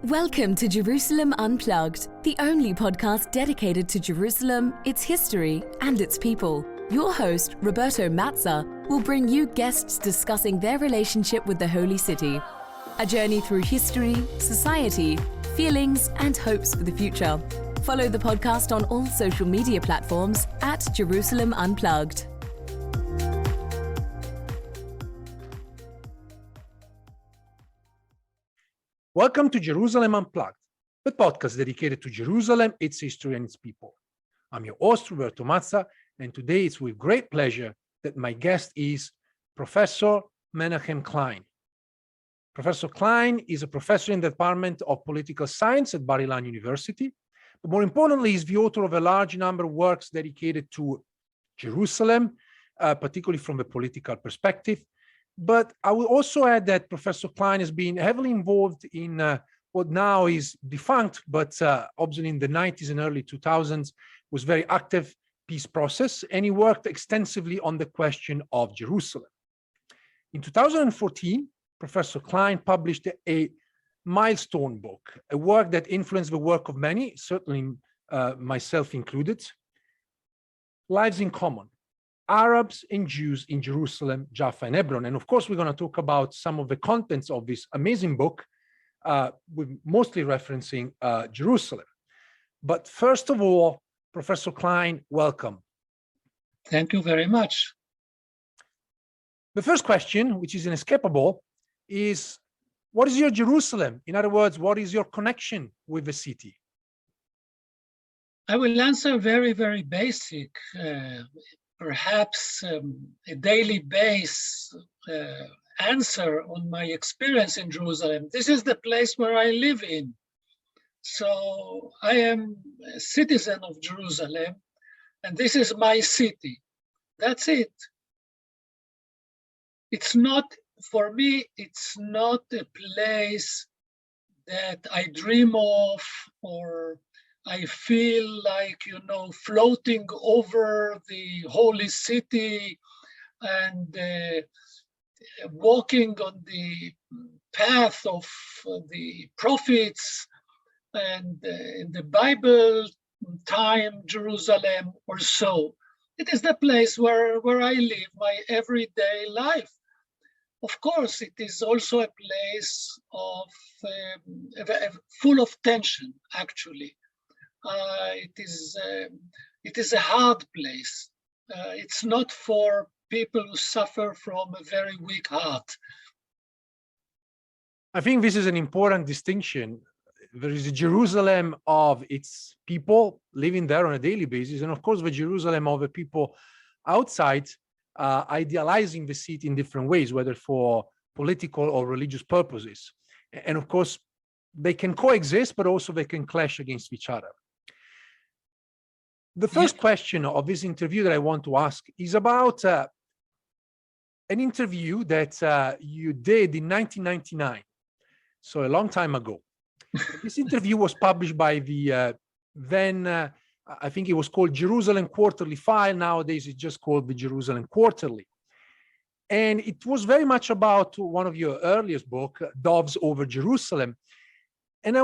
Welcome to Jerusalem Unplugged, the only podcast dedicated to Jerusalem, its history, and its people. Your host, Roberto Mazza, will bring you guests discussing their relationship with the Holy City. A journey through history, society, feelings, and hopes for the future. Follow the podcast on all social media platforms at Jerusalem Unplugged. Welcome to Jerusalem Unplugged, the podcast dedicated to Jerusalem, its history, and its people. I'm your host, Roberto Mazza, and today it's with great pleasure that my guest is Professor Menachem Klein. Professor Klein is a professor in the Department of Political Science at Bar-Ilan University, but more importantly, he's the author of a large number of works dedicated to Jerusalem, particularly from the political perspective. But I will also add that Professor Klein has been heavily involved in what now is defunct, but obviously in the 90s and early 2000s was very active peace process, and he worked extensively on the question of Jerusalem. In 2014, Professor Klein published a milestone book, a work that influenced the work of many, certainly myself included, Lives in Common: Arabs and Jews in Jerusalem, Jaffa, and Hebron. And of course, we're going to talk about some of the contents of this amazing book, with mostly referencing Jerusalem. But first of all, Professor Klein, welcome. Thank you very much. The first question, which is inescapable, is what is your Jerusalem? In other words, what is your connection with the city? I will answer very, very basic. Perhaps a daily base answer on my experience in Jerusalem. This is the place where I live in. So I am a citizen of Jerusalem, and this is my city. That's it. It's not, for me, it's not a place that I dream of or I feel like, floating over the holy city and walking on the path of the prophets and in the Bible time, Jerusalem or so. It is the place where I live my everyday life. Of course, it is also a place of full of tension, actually. It is a hard place. It's not for people who suffer from a very weak heart. I think this is an important distinction. There is a Jerusalem of its people living there on a daily basis, and of course the Jerusalem of the people outside, idealizing the city in different ways, whether for political or religious purposes. And of course, they can coexist, but also they can clash against each other. The first question of this interview that I want to ask is about an interview that you did in 1999, so a long time ago. This interview was published by the then, I think it was called Jerusalem Quarterly File. Nowadays, it's just called the Jerusalem Quarterly. And it was very much about one of your earliest books, Doves Over Jerusalem. And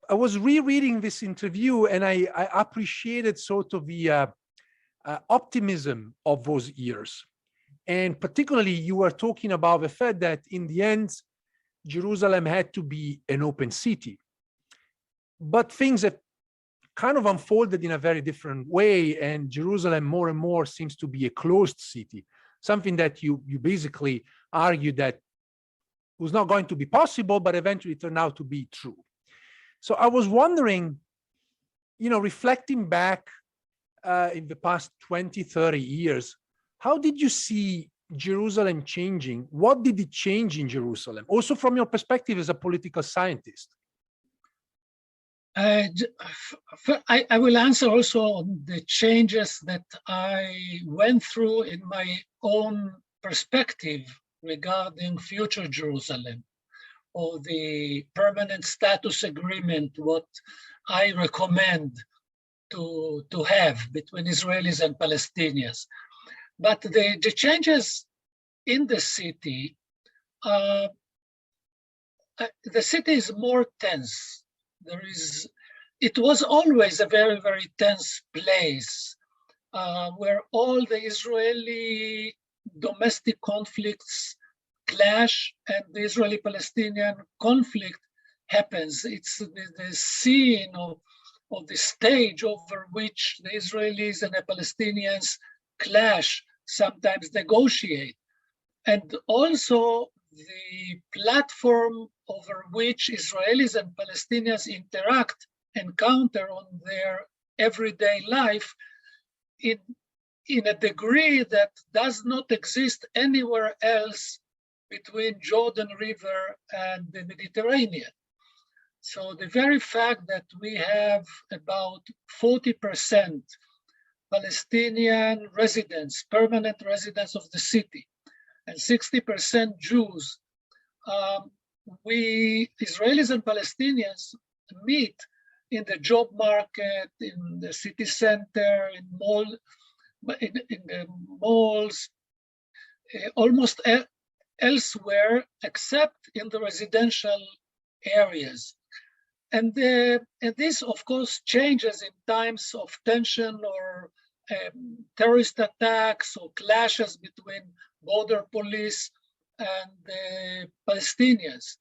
I was rereading this interview, and I appreciated sort of the optimism of those years. And particularly, you were talking about the fact that in the end, Jerusalem had to be an open city. But things have kind of unfolded in a very different way, and Jerusalem more and more seems to be a closed city, something that you basically argued that was not going to be possible, but eventually turned out to be true. So I was wondering, reflecting back in the past 20, 30 years, how did you see Jerusalem changing? What did it change in Jerusalem? Also from your perspective as a political scientist. I will answer also on the changes that I went through in my own perspective regarding future Jerusalem, or the permanent status agreement, what I recommend to have between Israelis and Palestinians. But the changes in the city the city is more tense. It was always a very, very tense place where all the Israeli domestic conflicts clash and the Israeli-Palestinian conflict happens. It's the scene of the stage over which the Israelis and the Palestinians clash, sometimes negotiate. And also the platform over which Israelis and Palestinians interact, encounter on their everyday life in a degree that does not exist anywhere else between Jordan River and the Mediterranean. So the very fact that we have about 40% Palestinian residents, permanent residents of the city, and 60% Jews, we Israelis and Palestinians meet in the job market, in the city center, in the malls, almost elsewhere except in the residential areas. And this, of course, changes in times of tension or terrorist attacks or clashes between border police and the Palestinians.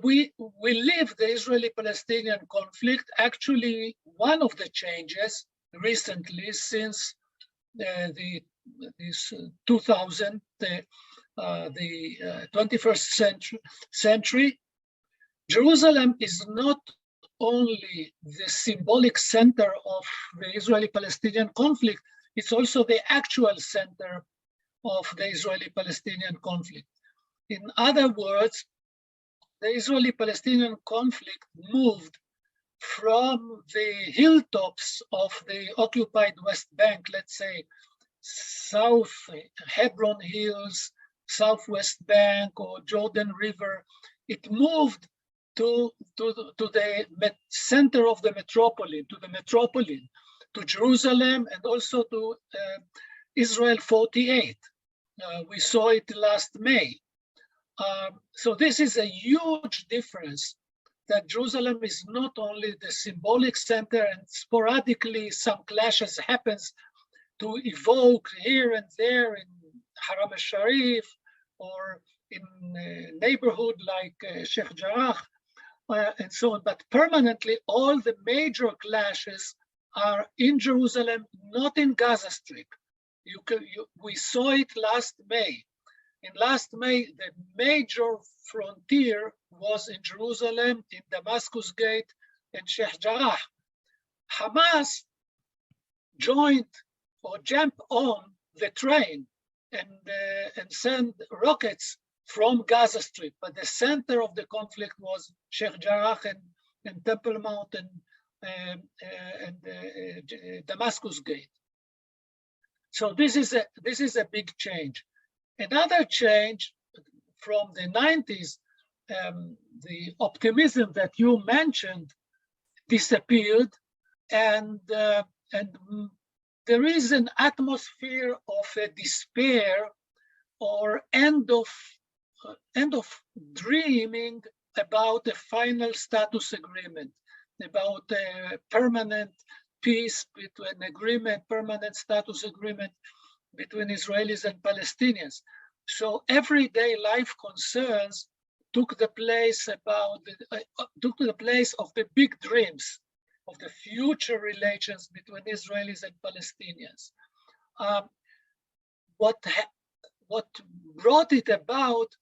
We live the Israeli-Palestinian conflict. Actually, one of the changes recently since this 2000, the 21st century, Jerusalem is not only the symbolic center of the Israeli-Palestinian conflict, it's also the actual center of the Israeli-Palestinian conflict. In other words, the Israeli-Palestinian conflict moved from the hilltops of the occupied West Bank, let's say South Hebron Hills, Southwest Bank, or Jordan River. It moved to the center of the metropolis, to Jerusalem, and also to Israel 48. We saw it last May. So this is a huge difference, that Jerusalem is not only the symbolic center, and sporadically some clashes happens to evoke here and there in Haram al-Sharif or in a neighborhood like Sheikh Jarrah and so on, but permanently all the major clashes are in Jerusalem, not in Gaza Strip. We saw it last May. In last May, the major frontier was in Jerusalem, in Damascus Gate and Sheikh Jarrah. Hamas joined or jumped on the train and sent rockets from Gaza Strip, but the center of the conflict was Sheikh Jarrah and Temple Mount and Damascus Gate. So this is a big change. Another change from the 90s, the optimism that you mentioned disappeared, and there is an atmosphere of despair or end of dreaming about a final status agreement, about a permanent peace between agreement, permanent status agreement between Israelis and Palestinians. So everyday life concerns took the place of the big dreams of the future relations between Israelis and Palestinians. What brought it about,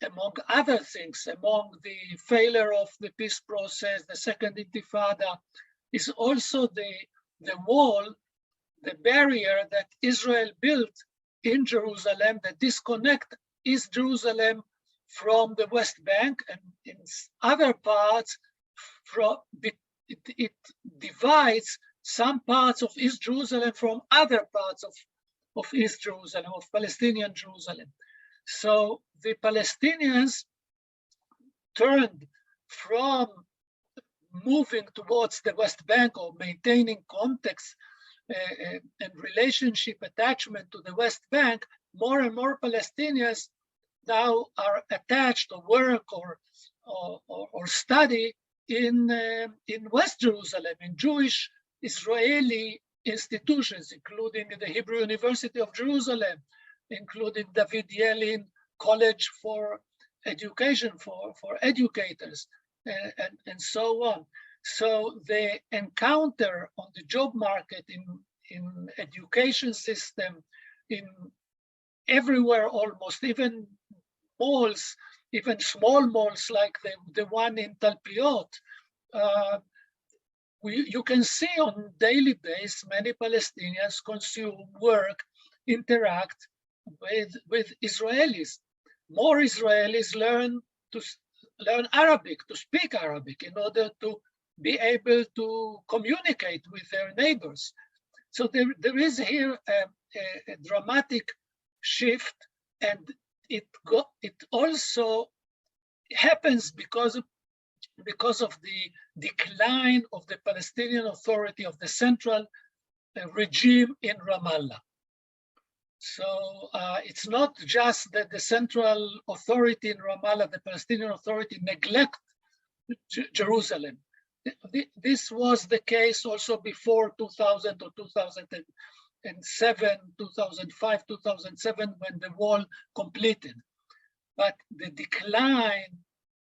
among other things, among the failure of the peace process, the Second Intifada, is also the wall, the barrier that Israel built in Jerusalem that disconnect East Jerusalem from the West Bank, and in other parts, it divides some parts of East Jerusalem from other parts of East Jerusalem, of Palestinian Jerusalem. So the Palestinians turned from moving towards the West Bank or maintaining contacts and relationship attachment to the West Bank. More and more Palestinians now are attached or work or study in West Jerusalem, in Jewish Israeli institutions, including the Hebrew University of Jerusalem, including David Yelin College for Education for educators, and so on. So the encounter on the job market, in education system, in everywhere almost, even malls, even small malls like the one in Talpiot, you can see on daily basis many Palestinians consume, work, interact with Israelis. More Israelis learn Arabic, to speak Arabic, in order to be able to communicate with their neighbors. So there is here a dramatic shift, and it also happens because of the decline of the Palestinian Authority, of the central regime in Ramallah. So it's not just that the central authority in Ramallah, the Palestinian Authority, neglect Jerusalem. This was the case also before 2000 or 2007, 2005, 2007, when the wall completed. But the decline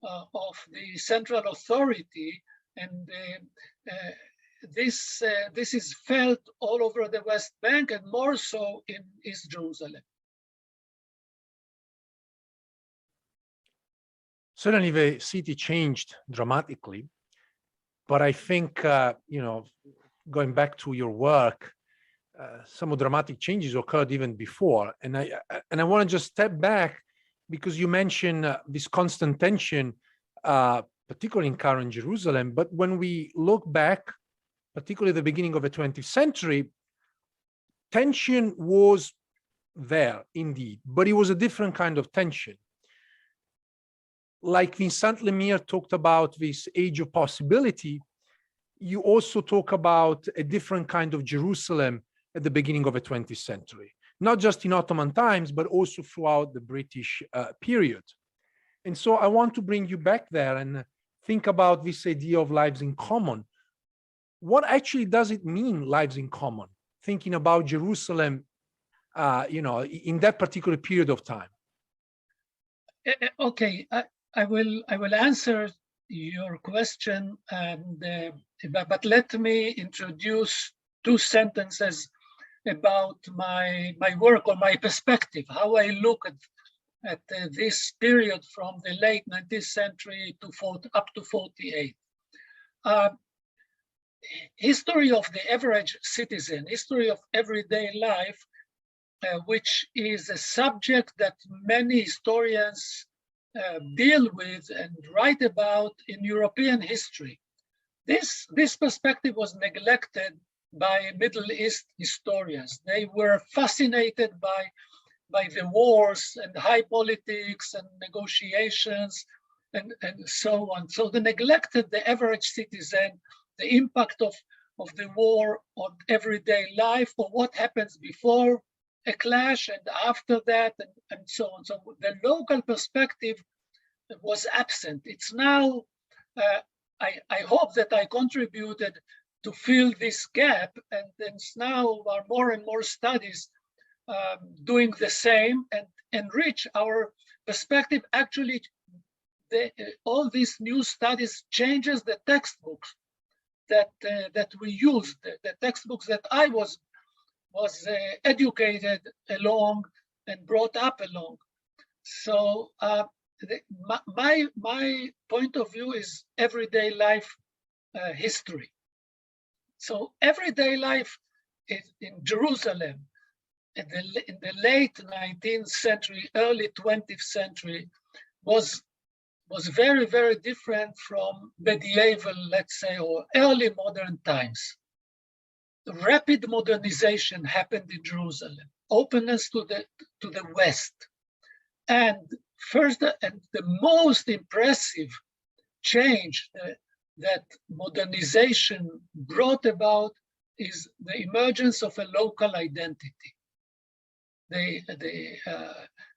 of the central authority, and this is felt all over the West Bank, and more so in East Jerusalem. Certainly the city changed dramatically, but I think, going back to your work, some dramatic changes occurred even before. And I want to just step back, because you mentioned this constant tension, particularly in current Jerusalem. But when we look back, particularly the beginning of the 20th century, tension was there indeed, but it was a different kind of tension. Like Vincent Lemire talked about this age of possibility, you also talk about a different kind of Jerusalem at the beginning of the 20th century, not just in Ottoman times, but also throughout the British period. And so I want to bring you back there and think about this idea of lives in common. What actually does it mean, lives in common? Thinking about Jerusalem, in that particular period of time. Okay, I will answer your question, and but let me introduce two sentences about my work, or my perspective, how I look at this period from the late 19th century to up to 48. History of the average citizen, history of everyday life, which is a subject that many historians deal with and write about in European history. This perspective was neglected by Middle East historians. They were fascinated by the wars and high politics and negotiations and so on. So they neglected the average citizen, the impact of the war on everyday life, or what happens before a clash and after that, and so on. So the local perspective was absent. It's now, I hope that I contributed to fill this gap, and then now are more and more studies doing the same and enrich our perspective. Actually, all these new studies changes the textbooks that we use, the textbooks that I was educated along and brought up along. So my point of view is everyday life history. So everyday life in Jerusalem in the late 19th century, early 20th century was very, very different from medieval, let's say, or early modern times. Rapid modernization happened in Jerusalem, openness to the West. And first, and the most impressive change that modernization brought about is the emergence of a local identity.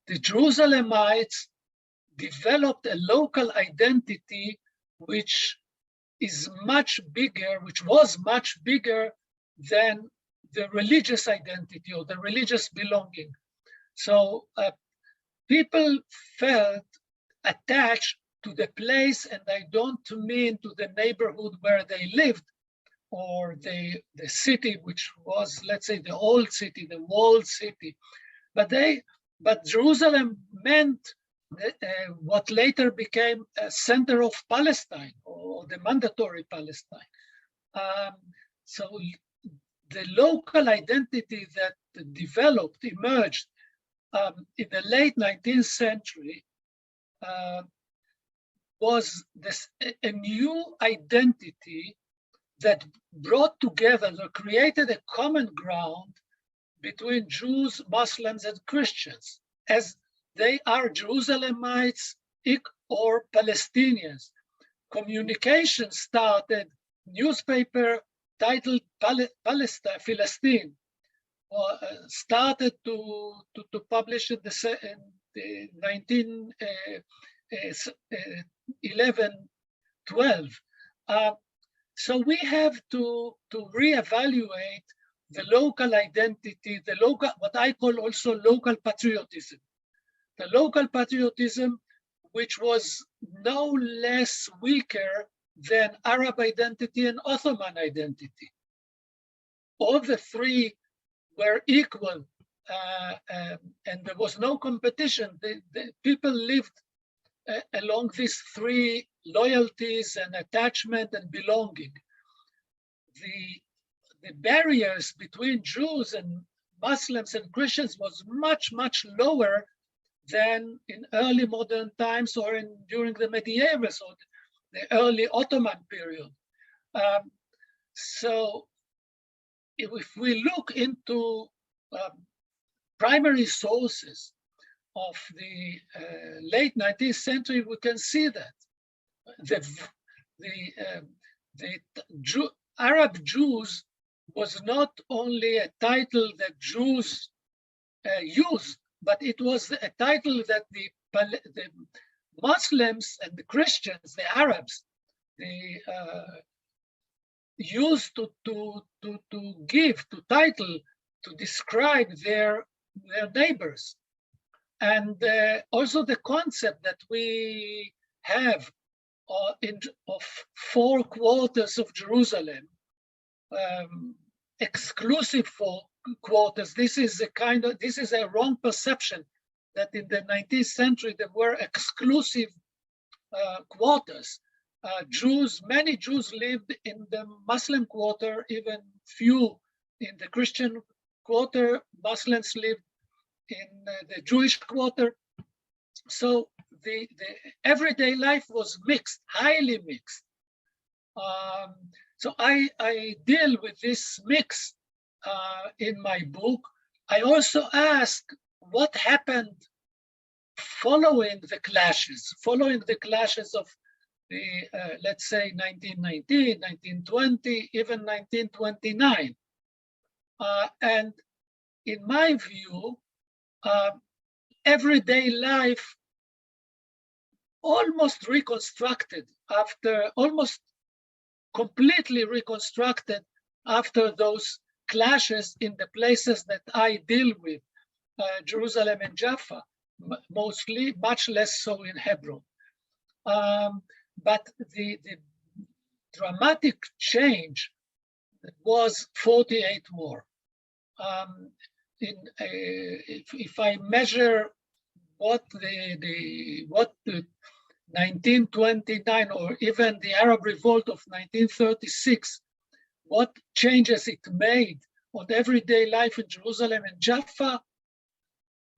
the Jerusalemites developed a local identity which is much bigger, which was much bigger than the religious identity or the religious belonging. So people felt attached to the place, and I don't mean to the neighborhood where they lived or the city, which was, let's say, the old city, the walled city, but Jerusalem meant what later became a center of Palestine, or the mandatory Palestine. So the local identity that developed, emerged in the late 19th century was a new identity that brought together, that created a common ground between Jews, Muslims, and Christians, as they are Jerusalemites or Palestinians. Communication started, newspaper titled Palestine, started to publish in the 1911, 12. So we have to reevaluate the local identity, the local, what I call also local patriotism. The local patriotism, which was no less weaker than Arab identity and Ottoman identity. All the three were equal, and there was no competition. The people lived along these three loyalties and attachment and belonging. The barriers between Jews and Muslims and Christians was much, much lower than in early modern times or during the medieval or the early Ottoman period. So if we look into primary sources of the late 19th century, we can see that the Arab Jews was not only a title that Jews used, but it was a title that the Muslims and the Christians, the Arabs, they used to give, to title, to describe their neighbors. And also the concept that we have of 4 quarters of Jerusalem, exclusive 4 quarters. This is a wrong perception that in the 19th century there were exclusive quarters. Many Jews lived in the Muslim quarter, even few in the Christian quarter. Muslims lived in the Jewish quarter. So the everyday life was mixed, highly mixed. So I deal with this mix in my book. I also ask what happened following the clashes of the, let's say 1919, 1920, even 1929. And in my view, everyday life almost completely reconstructed after those clashes in the places that I deal with, Jerusalem and Jaffa, mostly, much less so in Hebron. But the dramatic change was 48 war. If I measure what the 1929 or even the Arab Revolt of 1936, what changes it made on everyday life in Jerusalem and Jaffa,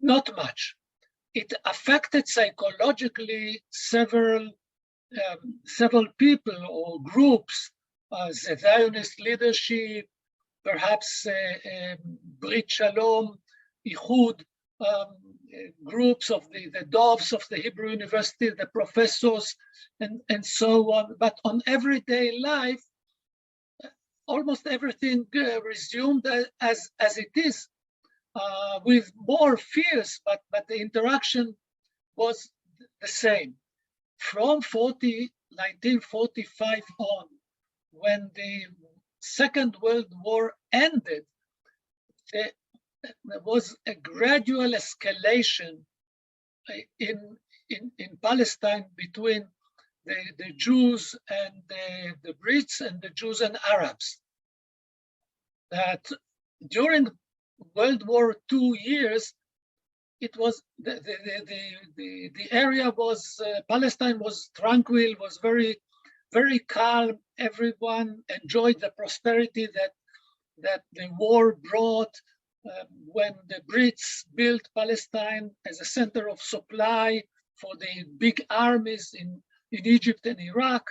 not much. It affected psychologically several people or groups, the Zionist leadership, perhaps Brit Shalom, Ichud, groups of the doves of the Hebrew University, the professors, and so on. But on everyday life, almost everything resumed as it is. with more fears, but the interaction was the same. From 1945 on, when the Second World War ended, there was a gradual escalation in Palestine between the Jews and the Brits and the Jews and Arabs. That during World War II years, it was the area was Palestine was tranquil, was very calm. Everyone enjoyed the prosperity that the war brought when the Brits built Palestine as a center of supply for the big armies in Egypt and Iraq,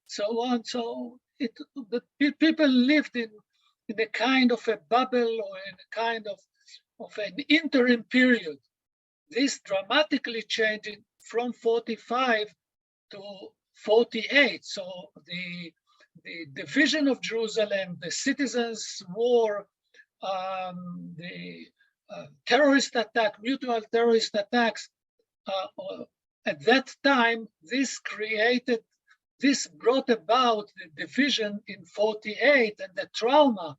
so on. So the people lived in a kind of a bubble or in a kind of an interim period. This dramatically changed from 45 to 48. So the division of Jerusalem, the citizens' war, the terrorist attack, mutual terrorist attacks, at that time, this brought about the division in 48 and the trauma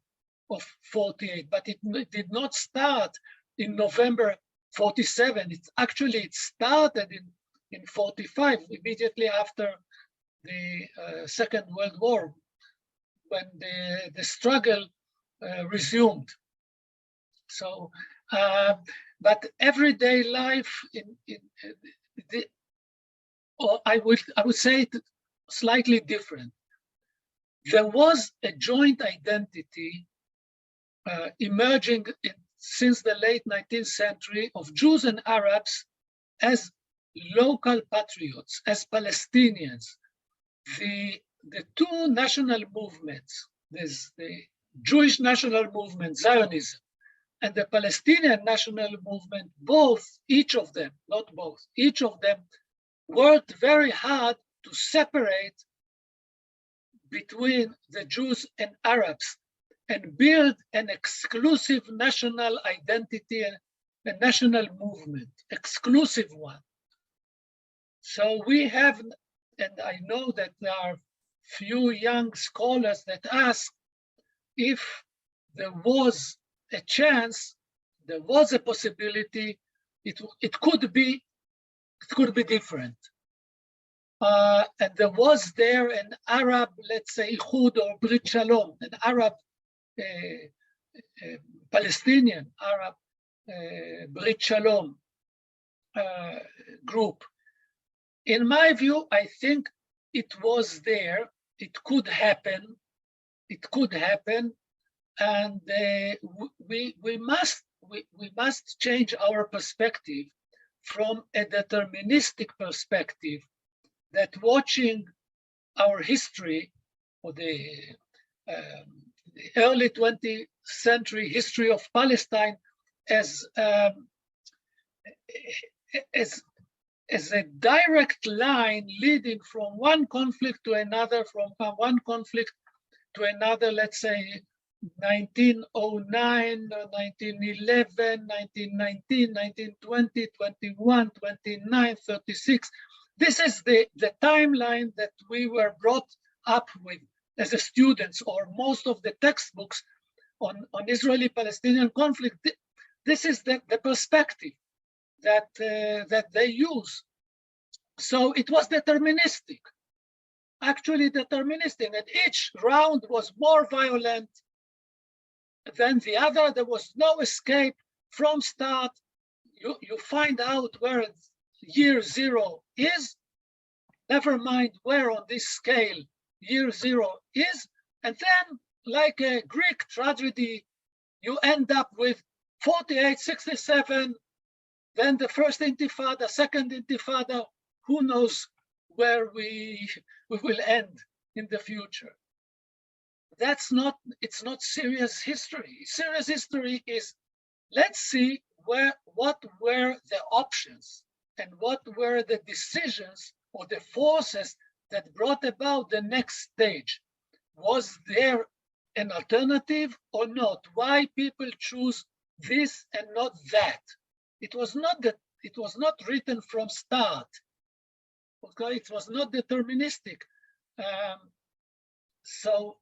of 48, but it did not start in November 47. It started in 45, immediately after the Second World War, when the struggle resumed. So, but everyday life I would say it slightly different. There was a joint identity emerging since the late 19th century of Jews and Arabs as local patriots, as Palestinians. The two national movements, there's the Jewish national movement, Zionism, and the Palestinian national movement, each of them worked very hard to separate between the Jews and Arabs and build an exclusive national identity and a national movement, exclusive one. So we have, and I know that there are few young scholars that ask if there was a chance, there was a possibility, it could be different. And there was an Arab, let's say, Ikhud or Brit Shalom, an Arab, Palestinian Arab Brit Shalom group. In my view, I think it was there. It could happen. And we must change our perspective from a deterministic perspective, that watching our history, or the early 20th century history of Palestine as a direct line leading from one conflict to another, let's say 1909, 1911, 1919, 1920, 21, 29, 36. This is the timeline that we were brought up with as a students, or most of the textbooks on Israeli-Palestinian conflict. This is the perspective that they use. So it was deterministic, actually deterministic, and each round was more violent than the other. There was no escape from start. You find out where year zero is, never mind where on this scale year zero is, and then, like a Greek tragedy, you end up with 48, 67, then the first intifada, second intifada. Who knows where we will end in the future? It's not serious history. Serious history is, let's see what were the options and what were the decisions or the forces that brought about the next stage. Was there an alternative or not? Why people choose this and not that. It was not that. It was not written from start. Okay, it was not deterministic. So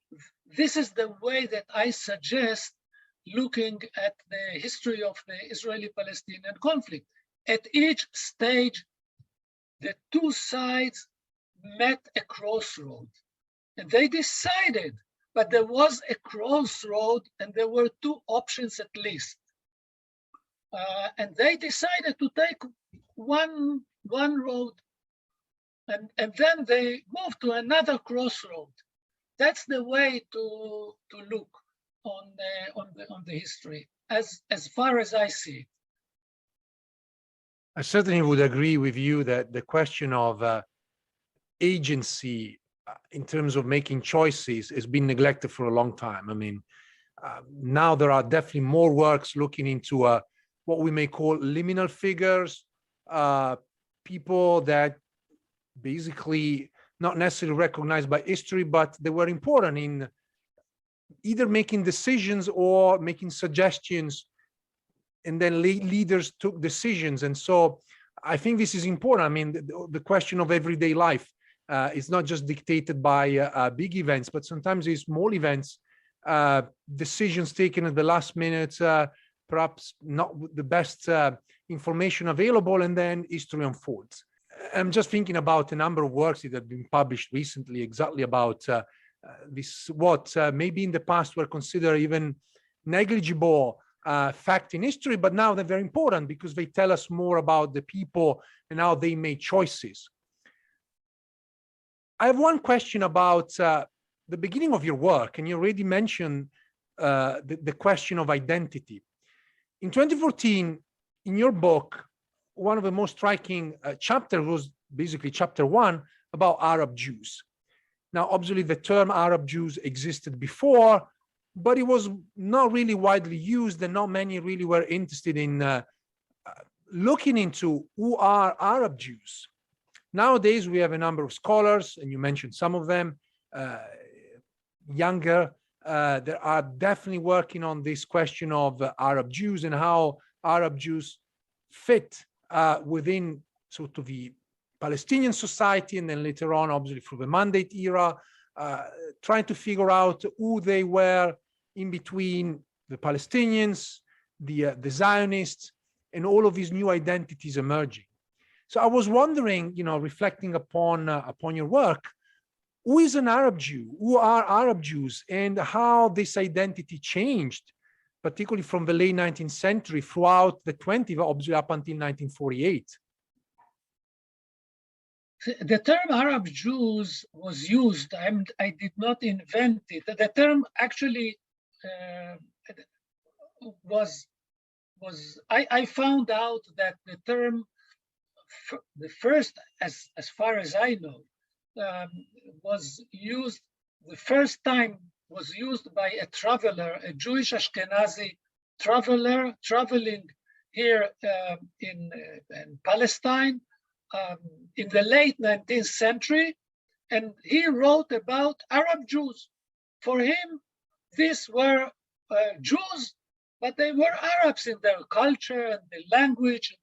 this is the way that I suggest looking at the history of the Israeli-Palestinian conflict. At each stage, the two sides met a crossroad, and they decided, but there was a crossroad and there were two options at least. And they decided to take one road, and then they moved to another crossroad. That's the way to look on the history, as far as I see it. I certainly would agree with you that the question of agency in terms of making choices has been neglected for a long time. I mean, now there are definitely more works looking into what we may call liminal figures, people that basically not necessarily recognized by history, but they were important in either making decisions or making suggestions, and then leaders took decisions. And so I think this is important. I mean, the question of everyday life is not just dictated by big events, but sometimes it's small events, decisions taken at the last minute, perhaps not the best information available, and then history unfolds. I'm just thinking about a number of works that have been published recently exactly about this, what maybe in the past were considered even negligible fact in history, but now they're very important because they tell us more about the people and how they made choices. I have one question about the beginning of your work, and you already mentioned the question of identity. In 2014, in your book, one of the most striking chapters was basically chapter 1 about Arab Jews. Now, obviously, the term Arab Jews existed before, but it was not really widely used, and not many really were interested in looking into who are Arab Jews. Nowadays, we have a number of scholars, and you mentioned some of them, younger, that are definitely working on this question of Arab Jews and how Arab Jews fit within sort of the Palestinian society, and then later on, obviously, through the Mandate era, trying to figure out who they were in between the Palestinians, the Zionists, and all of these new identities emerging. So I was wondering, you know, reflecting upon your work, who is an Arab Jew? Who are Arab Jews, and how this identity changed, particularly from the late 19th century throughout the 20th, obviously up until 1948? The term Arab Jews was used. I did not invent it. The term actually I found out that the term, the first, as far as I know, was used, the first time was used by a traveler, a Jewish Ashkenazi traveler traveling here in Palestine in the late 19th century, and he wrote about Arab Jews. For him, these were Jews, but they were Arabs in their culture and the language,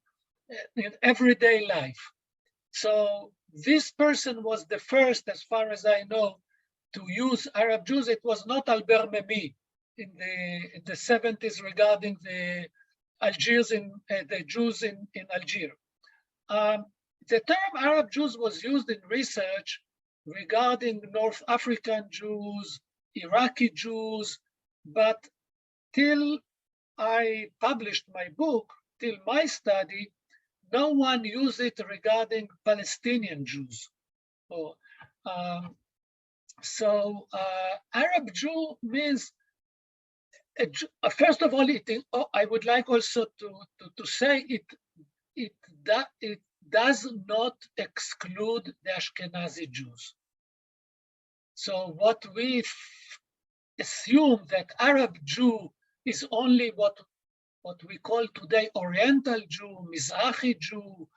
in everyday life. So this person was the first, as far as I know, to use Arab Jews. It was not Albert Memmi in the 70s regarding the Algiers the Jews in Algiers. The term Arab Jews was used in research regarding North African Jews, Iraqi Jews, but till I published my book, till my study, no one used it regarding Palestinian Jews. Arab Jew means, first of all, I would like also to say it does not exclude the Ashkenazi Jews. So what we assume that Arab Jew is only what we call today Oriental Jew, Mizrahi Jew,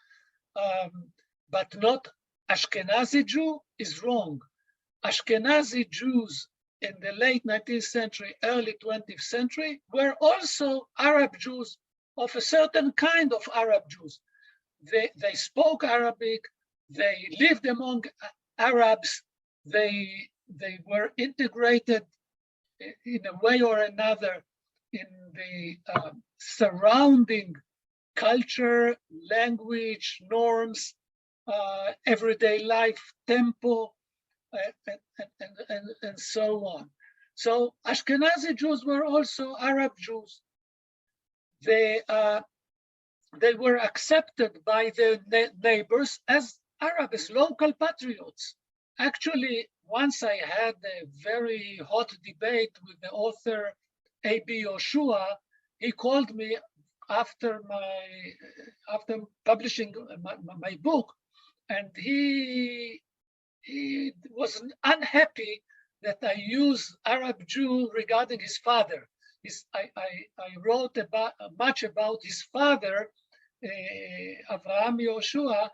but not Ashkenazi Jew, is wrong. Ashkenazi Jews in the late 19th century, early 20th century, were also Arab Jews of a certain kind of Arab Jews. They spoke Arabic, they lived among Arabs, they were integrated in a way or another in the surrounding culture, language, norms, everyday life, tempo, and so on. So Ashkenazi Jews were also Arab Jews. They were accepted by their neighbors as Arab, as local patriots. Actually, once I had a very hot debate with the author A.B. Yoshua. He called me after publishing my book, and he was unhappy that I use Arab Jew regarding his father. I wrote much about his father, Avraham Yoshua.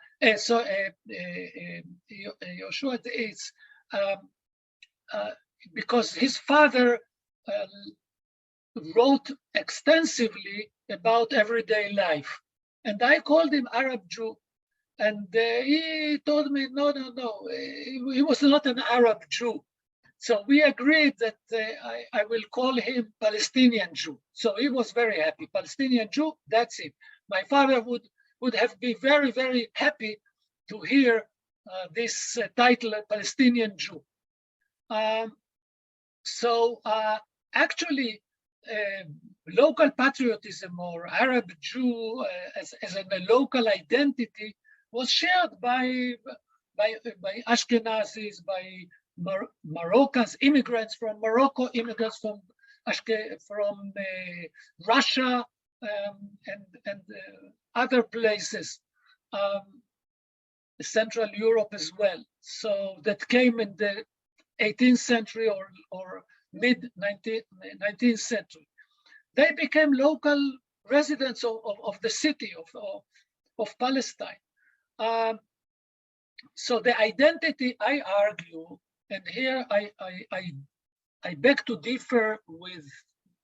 Yoshua, it's because his father wrote extensively about everyday life, and I called him Arab Jew, and he told me no, he was not an Arab Jew. So we agreed that I will call him Palestinian Jew. So he was very happy. Palestinian Jew, that's it. My father would have been very, very happy to hear this title, Palestinian Jew. Actually, local patriotism or Arab Jew as a local identity was shared by Ashkenazis, by Moroccans, immigrants from Morocco, immigrants from Russia, and other places, Central Europe as well. So that came in the 18th century or mid 19th century. They became local residents of the city of Palestine. So the identity, I argue, and here I beg to differ with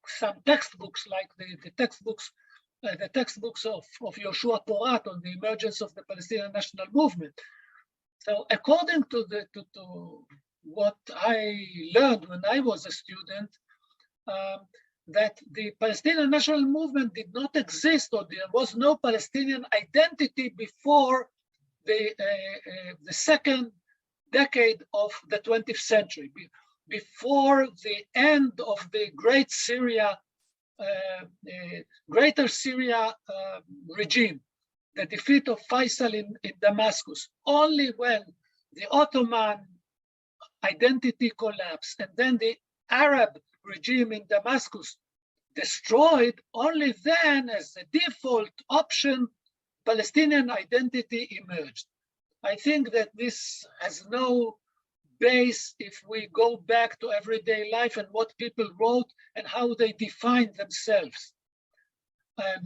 some textbooks, like the textbooks of Yoshua Porat on the emergence of the Palestinian national movement. So according to what I learned when I was a student, that the Palestinian national movement did not exist, or there was no Palestinian identity before the second decade of the 20th century, before the end of the Greater Syria regime, the defeat of Faisal in Damascus. Only when the Ottoman identity collapsed and then the Arab regime in Damascus destroyed, only then, as a default option, Palestinian identity emerged. I think that this has no base if we go back to everyday life and what people wrote and how they defined themselves.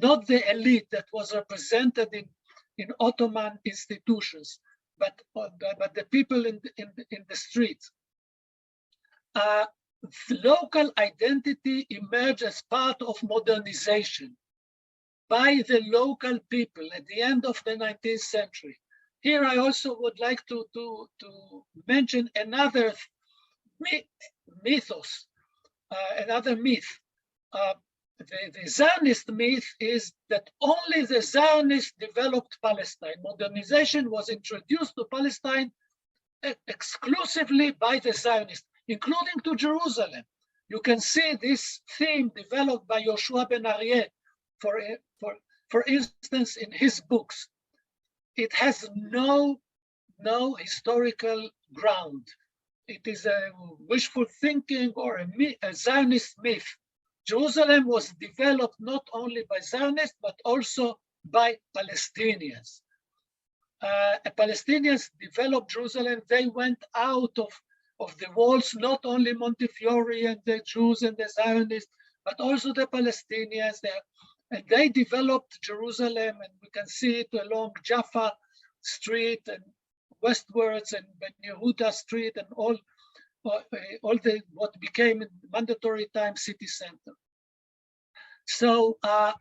Not the elite that was represented in Ottoman institutions, but the people in the streets. Local identity emerged as part of modernization by the local people at the end of the 19th century. Here I also would like to mention another mythos, another myth. The Zionist myth is that only the Zionists developed Palestine. Modernization was introduced to Palestine exclusively by the Zionists, including to Jerusalem. You can see this theme developed by Yoshua ben Aryeh, for instance, in his books. It has no historical ground. It is a wishful thinking or a Zionist myth. Jerusalem was developed not only by Zionists, but also by Palestinians. Palestinians developed Jerusalem. They went out of the walls, not only Montefiore and the Jews and the Zionists, but also the Palestinians. And they developed Jerusalem, and we can see it along Jaffa Street and westwards and Ben Yehuda Street and all what became mandatory time city center. So the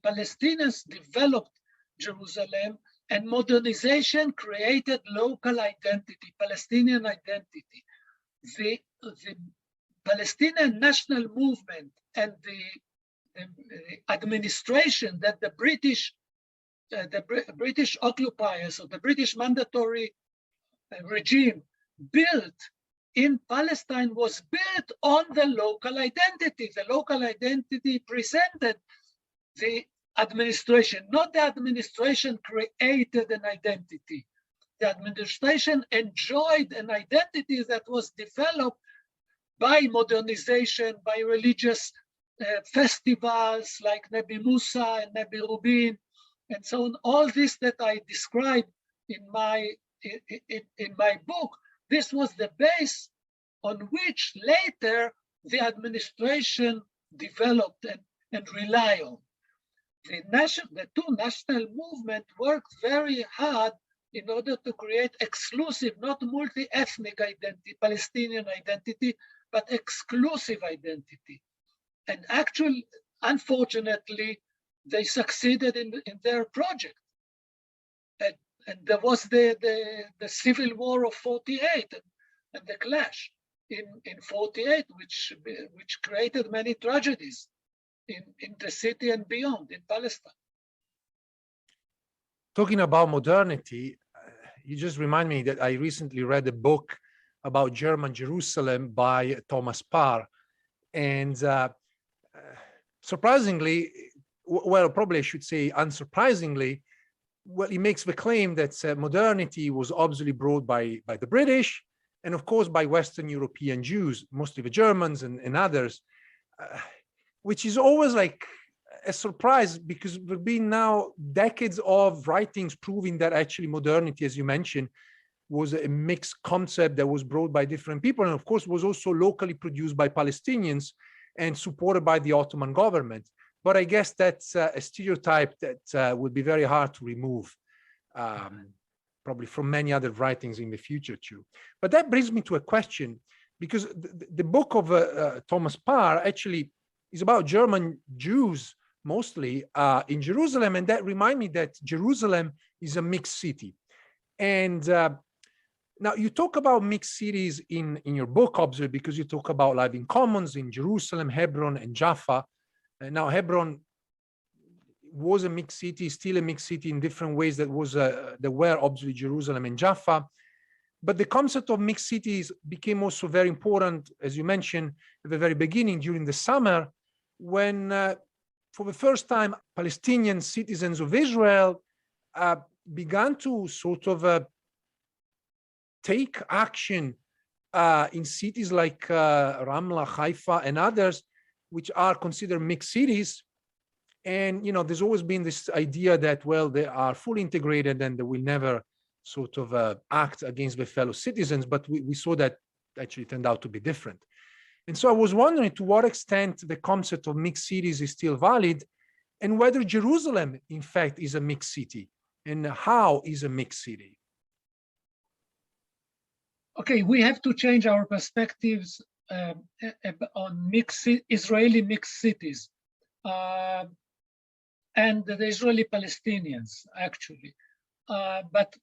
Palestinians developed Jerusalem, and modernization created local identity, Palestinian identity. The Palestinian national movement and the administration that the British occupiers or the British mandatory regime built in Palestine was built on the local identity. The local identity presented the administration, not the administration created an identity. The administration enjoyed an identity that was developed by modernization, by religious festivals like Nebi Musa and Nebi Rubin, and so on. All this that I describe in my book, this was the base on which later the administration developed and rely on. The two national movements worked very hard in order to create exclusive, not multi-ethnic identity, Palestinian identity, but exclusive identity. And actually, unfortunately, they succeeded in their project. And there was the civil war of 48 and the clash in 48, which created many tragedies in the city and beyond, in Palestine. Talking about modernity, you just remind me that I recently read a book about German Jerusalem by Thomas Parr. And surprisingly, well, probably I should say unsurprisingly, well, he makes the claim that modernity was obviously brought by the British and of course by Western European Jews, mostly the Germans and others, which is always like a surprise because there've been now decades of writings proving that actually modernity, as you mentioned, was a mixed concept that was brought by different people and of course was also locally produced by Palestinians and supported by the Ottoman government. But I guess that's a stereotype that would be very hard to remove, probably from many other writings in the future too. But that brings me to a question, because the book of Thomas Parr actually is about German Jews mostly in Jerusalem, and that reminds me that Jerusalem is a mixed city. And now you talk about mixed cities in your book, obviously, because you talk about living commons in Jerusalem, Hebron, and Jaffa. Now, Hebron was a mixed city, still a mixed city in different ways. There were obviously Jerusalem and Jaffa. But the concept of mixed cities became also very important, as you mentioned, at the very beginning, during the summer, when for the first time, Palestinian citizens of Israel began to sort of take action in cities like Ramla, Haifa, and others, which are considered mixed cities. And, you know, there's always been this idea that, well, they are fully integrated and they will never sort of act against their fellow citizens. But we saw that actually turned out to be different. And so I was wondering to what extent the concept of mixed cities is still valid and whether Jerusalem, in fact, is a mixed city and how is a mixed city. Okay, we have to change our perspectives on Israeli mixed cities and the Israeli Palestinians, actually. But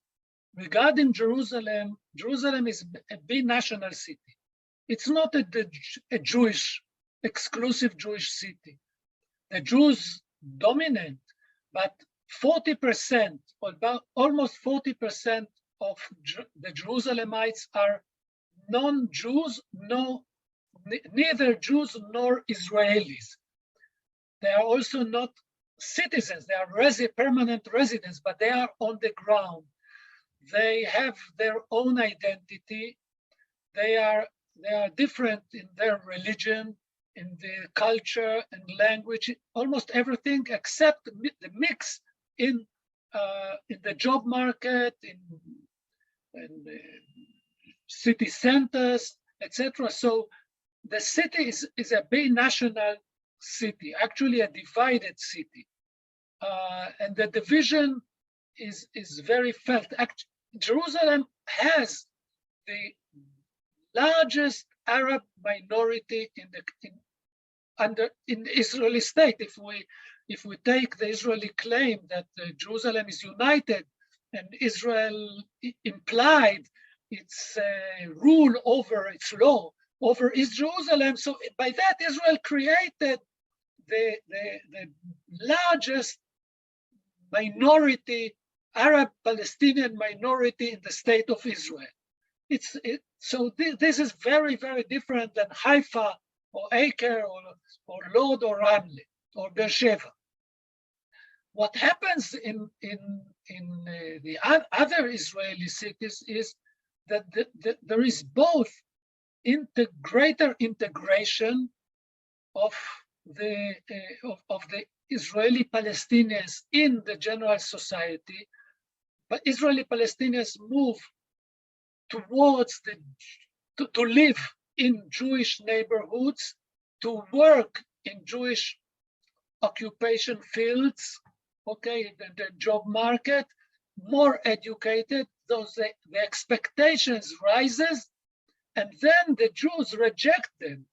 regarding Jerusalem, Jerusalem is a binational city. It's not a Jewish, exclusive Jewish city. The Jews dominate, but 40%, or about almost 40% of the Jerusalemites are non-Jews, neither Jews nor Israelis. They are also not citizens, they are permanent residents, but they are on the ground. They have their own identity. They are different in their religion, in their culture and language, almost everything except the mix in the job market, in city centers, etc. So the city is a binational city, actually a divided city. And the division is very felt. Jerusalem has the largest Arab minority in the Israeli state. If we take the Israeli claim that Jerusalem is united and Israel implied its rule over its law over East Jerusalem, so by that Israel created the largest minority, Arab Palestinian minority in the state of Israel. So this is very, very different than Haifa or Acre or Lod or Ramle or Beersheba. What happens in the other Israeli cities is that there is both greater integration of the Israeli Palestinians in the general society, but Israeli Palestinians move towards to live in Jewish neighborhoods, to work in Jewish occupation fields, okay, the job market, more educated, the expectations rises, and then the Jews reject them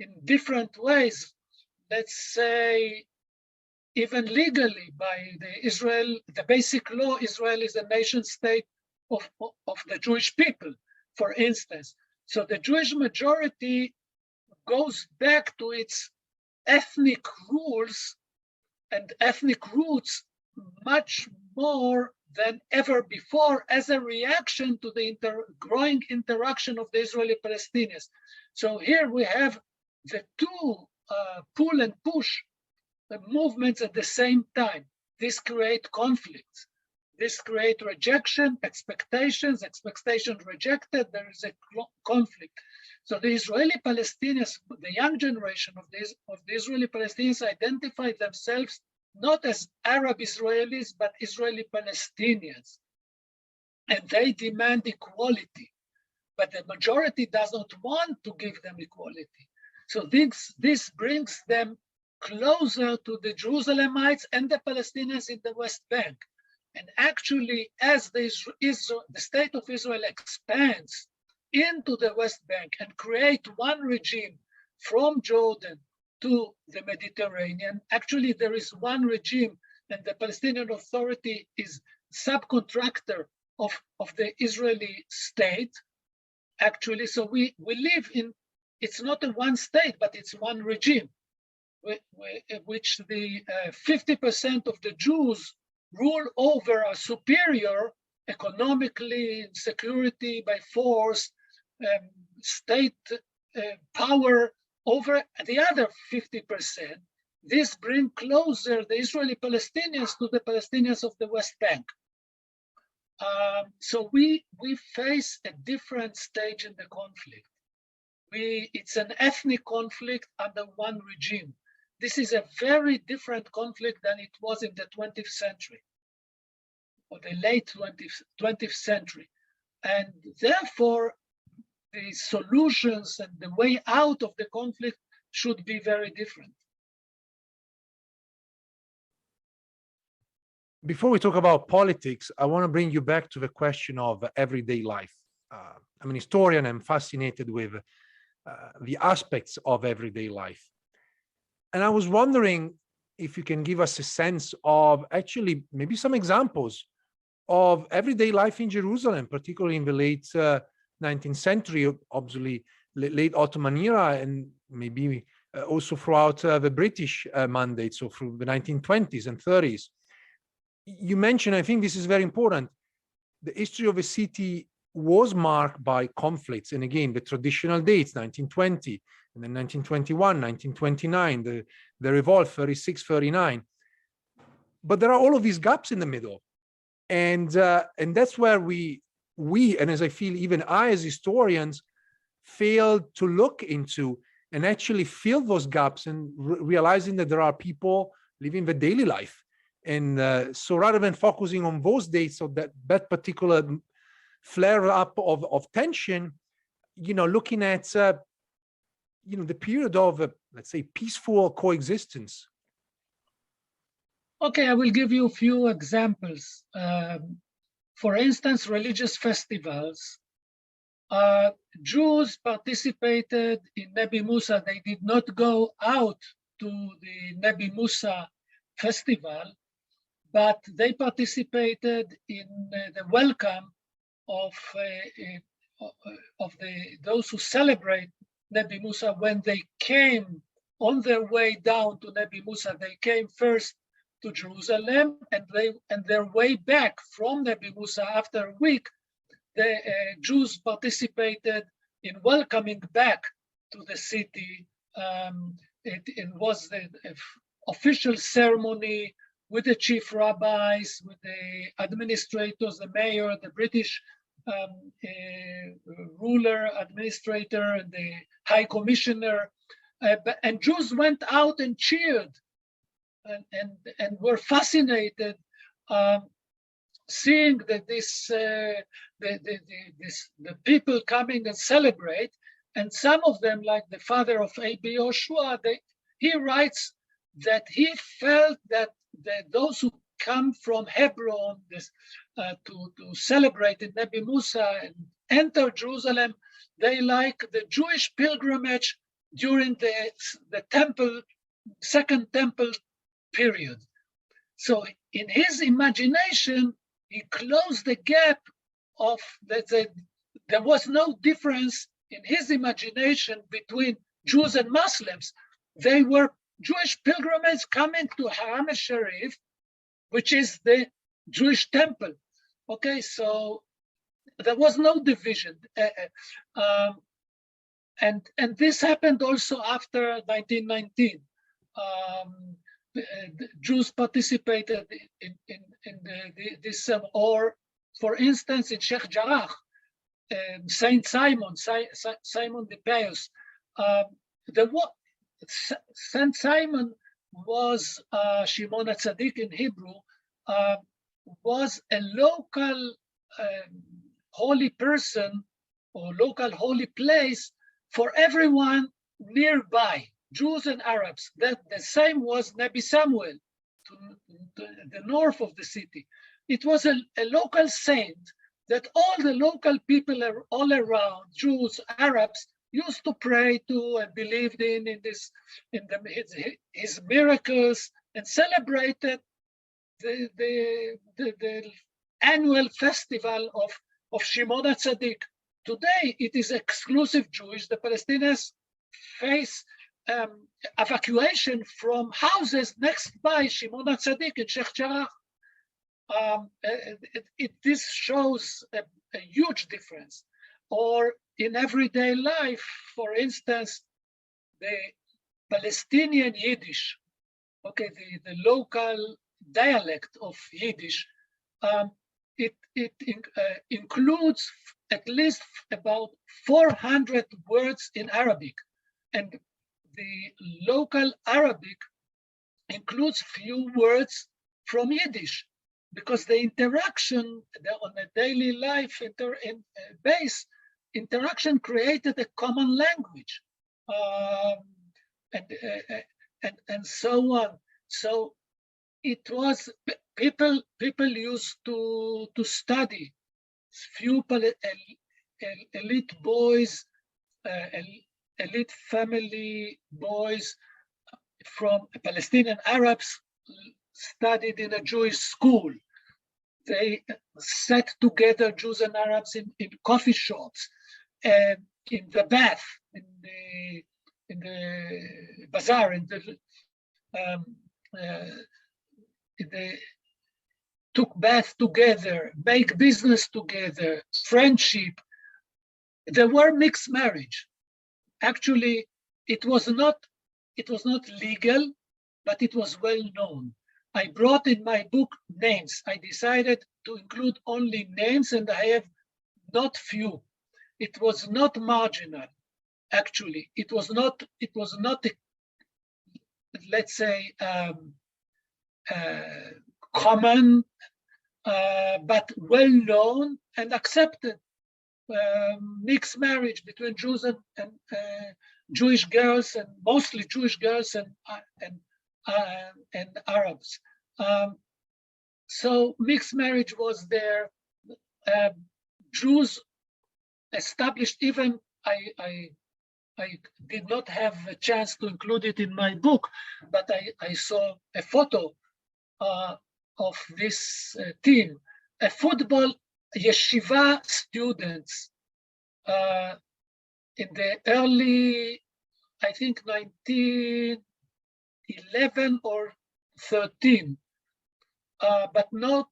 in different ways. Let's say, even legally by the basic law, Israel is a nation state of the Jewish people, for instance. So the Jewish majority goes back to its ethnic rules and ethnic roots much more than ever before as a reaction to the growing interaction of the Israeli Palestinians. So here we have the two pull and push movements at the same time. This creates conflicts. This creates rejection, expectations rejected, there is a conflict. So the Israeli Palestinians, the young generation of the Israeli Palestinians identify themselves not as Arab Israelis, but Israeli Palestinians. And they demand equality, but the majority does not want to give them equality. So this brings them closer to the Jerusalemites and the Palestinians in the West Bank. And actually, as the state of Israel expands into the West Bank and create one regime from Jordan to the Mediterranean, actually there is one regime and the Palestinian Authority is subcontractor of the Israeli state, actually. So we live in, it's not a one state, but it's one regime, which the 50% of the Jews rule over are superior economically, security by force, state power over the other 50%. This brings closer the Israeli Palestinians to the Palestinians of the West Bank. So we face a different stage in the conflict. It's an ethnic conflict under one regime. This is a very different conflict than it was in the 20th century or the late 20th century. And therefore, the solutions and the way out of the conflict should be very different. Before we talk about politics, I want to bring you back to the question of everyday life. I'm an historian. I'm fascinated with the aspects of everyday life. And I was wondering if you can give us a sense of actually maybe some examples of everyday life in Jerusalem, particularly in the late 19th century, obviously late Ottoman era, and maybe also throughout the British mandate, so through the 1920s and 30s. You mentioned, I think this is very important, the history of a city was marked by conflicts. And again, the traditional dates, 1920, and then 1921, 1929, the revolt, 36, 39. But there are all of these gaps in the middle. And that's where we, and as I feel, even I as historians, failed to look into and actually fill those gaps and realizing that there are people living the daily life. And so rather than focusing on those dates or that particular flare up of tension, looking at, the period of, let's say, peaceful coexistence. Okay, I will give you a few examples. For instance, religious festivals Jews participated in Nebi Musa. They did not go out to the Nebi Musa festival, but they participated in the welcome of those who celebrate Nebi Musa. When they came on their way down to Nebi Musa, they came first to Jerusalem, and their way back from Nebi Musa after a week, the Jews participated in welcoming back to the city. It was the official ceremony with the chief rabbis, with the administrators, the mayor, the British ruler, administrator, and the high commissioner. And Jews went out and cheered and were fascinated seeing that the people coming and celebrate. And some of them, like the father of A.B. Yoshua, he writes that he felt that those who come from Hebron to celebrate in Nebi Musa and enter Jerusalem, they like the Jewish pilgrimage during the temple, second temple period. So in his imagination, he closed the gap of that. There was no difference in his imagination between Jews and Muslims. They were Jewish pilgrims coming to Haram al-Sharif, which is the Jewish temple. Okay, so there was no division. And this happened also after 1919. Jews participated in this, or for instance, in Sheikh Jarrah, Saint Simon de Pius. Saint Simon was Shimon HaTzadik in Hebrew, was a local holy person or local holy place for everyone nearby, Jews and Arabs. That the same was Nebi Samuel to the north of the city. It was a local saint that all the local people all around, Jews, Arabs, used to pray to and believed in his miracles, and celebrated the annual festival of Shimon HaTzadik. Today, it is exclusive Jewish. The Palestinians face evacuation from houses next by Shimon HaTzadik in Sheikh Jarrah. This shows a huge difference. Or in everyday life, for instance, the Palestinian Yiddish, okay, the local dialect of Yiddish, it includes at least about 400 words in Arabic, and the local Arabic includes few words from Yiddish, because the interaction on a daily life base, interaction created a common language, and so on. So it was people used to study. Few elite boys, elite family boys from Palestinian Arabs studied in a Jewish school. They sat together, Jews and Arabs, in coffee shops, and in the bath, in the bazaar, took bath together, make business together, friendship. There were mixed marriage. Actually, it was not legal, but it was well known. I brought in my book names. I decided to include only names, and I have not few. It was not marginal. Actually, it was not let's say common, but well known and accepted. Mixed marriage between Jews and Jewish girls, and mostly Jewish girls and Arabs. So mixed marriage was there. Jews established, even I did not have a chance to include it in my book, but I saw a photo of this team, a football yeshiva students in the early, I think 1911 or 13, but not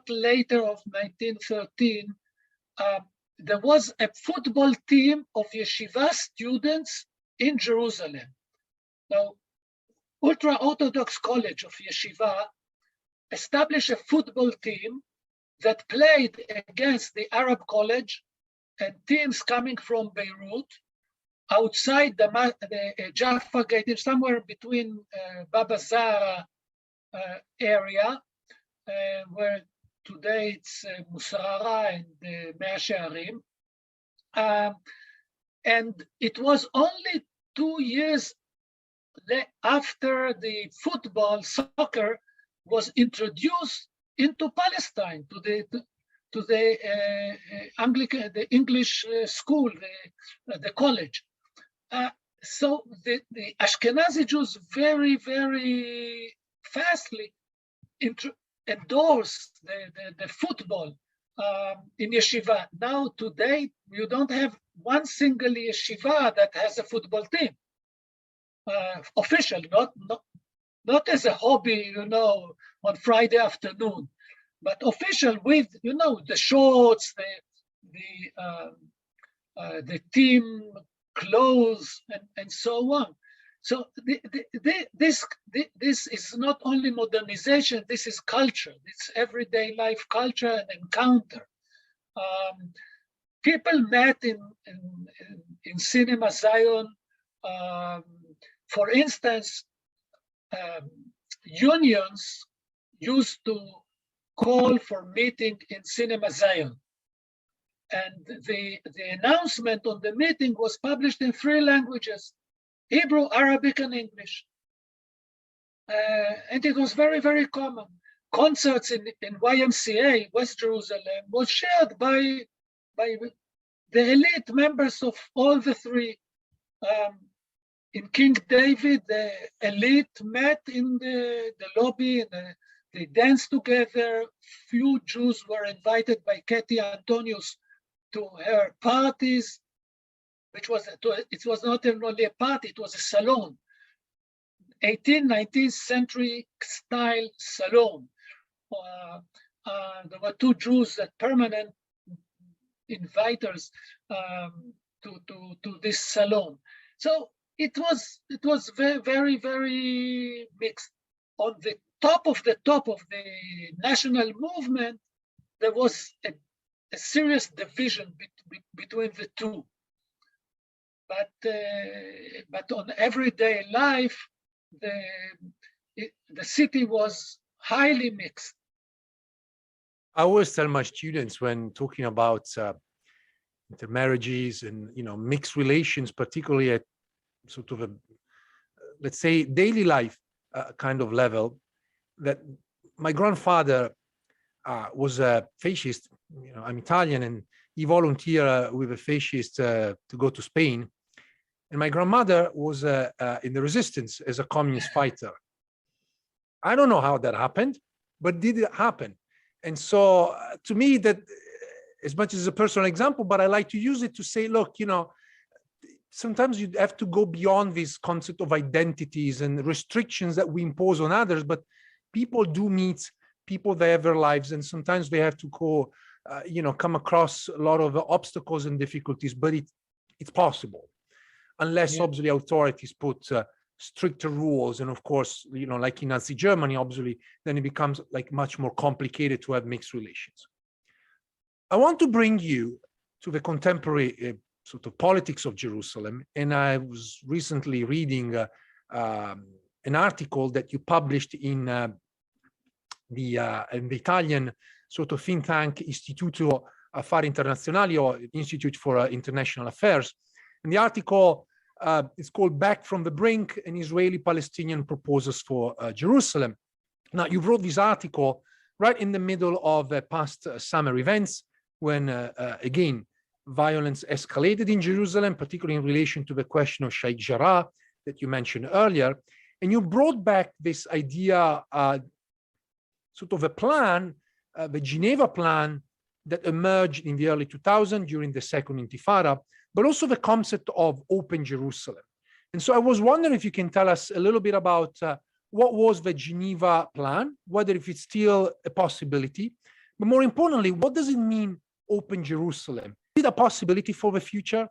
later of 1913. There was a football team of yeshiva students in Jerusalem. Now, ultra-Orthodox College of Yeshiva established a football team that played against the Arab College and teams coming from Beirut outside the Jaffa Gate, somewhere between Baba Zara area, where today it's Musarara and Mea Shearim. And it was only 2 years after the soccer was introduced into Palestine, to the Anglican, the English school, the college. So the Ashkenazi Jews very, very fastly endorsed the football in yeshiva. Now today, you don't have one single yeshiva that has a football team, official, not as a hobby, on Friday afternoon, but official with, the shorts, the team clothes, and so on. So this is not only modernization, this is culture. It's everyday life culture and encounter. People met in Cinema Zion. For instance, unions used to call for meeting in Cinema Zion. And the announcement on the meeting was published in 3 languages: Hebrew, Arabic, and English. And it was very, very common. Concerts in YMCA, West Jerusalem, was shared by the elite members of all the 3. In King David, the elite met in the lobby, and they danced together. Few Jews were invited by Katie Antonius to her parties, it was not only a party, it was a salon, 18th, 19th century style salon. There were 2 Jews that permanent inviters to this salon. So it was very, very, very mixed. On the top of the national movement, there was a serious division between the 2. But on everyday life, the city was highly mixed. I always tell my students when talking about intermarriages and mixed relations, particularly at sort of a, let's say, daily life kind of level, that my grandfather was a fascist. I'm Italian, and he volunteered with a fascist to go to Spain. And my grandmother was in the resistance as a communist fighter. I don't know how that happened, but did it happen? And so to me, that as much as a personal example, but I like to use it to say, look, sometimes you have to go beyond this concept of identities and restrictions that we impose on others, but people do meet people, they have their lives, and sometimes they have to go, come across a lot of obstacles and difficulties, but it's possible. Unless obviously authorities put stricter rules. And of course, like in Nazi Germany, obviously, then it becomes like much more complicated to have mixed relations. I want to bring you to the contemporary sort of politics of Jerusalem. And I was recently reading an article that you published in the Italian sort of think tank Istituto Affari Internazionali, or Institute for International Affairs. And the article is called "Back from the Brink: An Israeli-Palestinian Proposals for Jerusalem." Now, you wrote this article right in the middle of the past summer events, when, again, violence escalated in Jerusalem, particularly in relation to the question of Sheikh Jarrah that you mentioned earlier. And you brought back this idea, sort of a plan, the Geneva plan that emerged in the early 2000s during the Second Intifada, but also the concept of open Jerusalem. And so I was wondering if you can tell us a little bit about what was the Geneva plan, whether if it's still a possibility, but more importantly, what does it mean, open Jerusalem? Is it a possibility for the future?